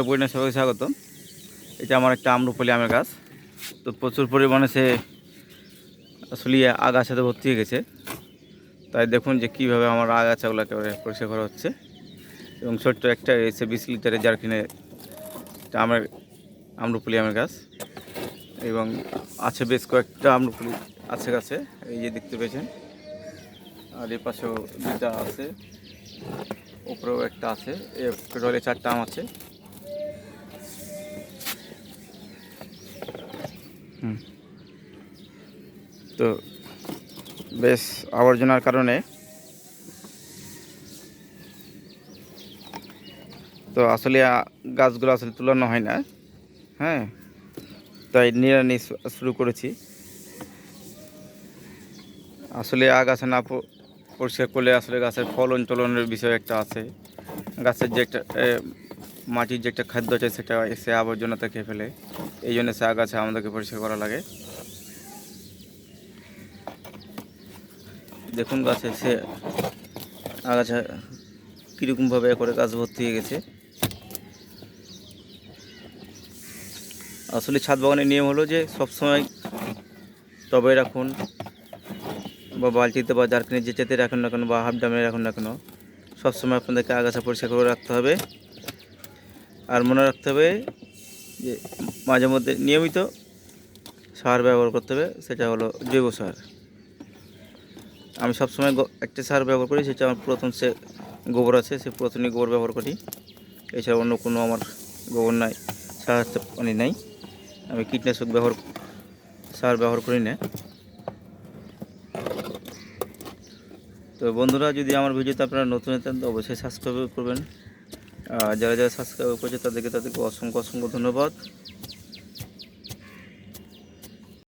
পরিণয় সবাইকে স্বাগত। এটা আমার একটা আম্রপালি আমের গাছ। তো প্রচুর পরিমাণে সে আসলে আগাছাতে ভর্তি হয়ে গেছে। তাই দেখুন যে কীভাবে আমার আগাছাগুলো একেবারে পরিষ্কার করা হচ্ছে। এবং ছোট্ট একটা এসে 20 লিটারের জারকিনে একটা আম্রপালি আমের গাছ, এবং আছে বেশ কয়েকটা আম্রপালি আছে গাছে, এই যে দেখতে পেয়েছেন। আর এই পাশেও দুটা আছে, উপরেও একটা আছে, টোটালি 4টা আম আছে। তো বেশ আবর্জনার কারণে তো আসলে গাছগুলো আসলে তুলানো হয় না। হ্যাঁ, তাই নিড়ানি শুরু করেছি। আসলে আগাছা না পরিষ্কার করলে আসলে গাছের ফলন টলনের বিষয় একটা আছে। গাছের যে একটা মাটির যে একটা খাদ্য আছে সেটা এসে আবর্জনাতে খেয়ে ফেলে। এই জন্য সে আগাছা আমাদেরকে পরিষ্কার করা লাগে। দেখুন গাছে সে আগাছা কীরকমভাবে করে গাছ ভর্তি হয়ে গেছে। আসলে ছাদ বাগানের নিয়ম হলো যে সবসময় টবে রাখুন বা বালতিতে বা জারকিনে যেটাতে রাখুন না কেন বা হাফ ড্রামে রাখুন না কেন, সবসময় আপনাদেরকে আগাছা পরিষ্কার করে রাখতে হবে। আর মনে রাখতে হবে যে মাঝে মধ্যে নিয়মিত সার ব্যবহার করতে হবে, সেটা হলো জৈব সার। আমি সবসময় একটা সার ব্যবহার করি, সেটা আমার পুরাতন সে গোবর আছে, সে পুরাতনই গোবর ব্যবহার করি। এছাড়া অন্য কোনো আমার গোবর নাই, সার পানি নাই। আমি কীটনাশক সার ব্যবহার করি না। তো বন্ধুরা, যদি আমার ভিডিওতে আপনারা নতুন হতেন তো অবশ্যই সাবস্ক্রাইব করবেন। যারা যারা সাবস্ক্রাইব করেছে তাদেরকে অসংখ্য ধন্যবাদ।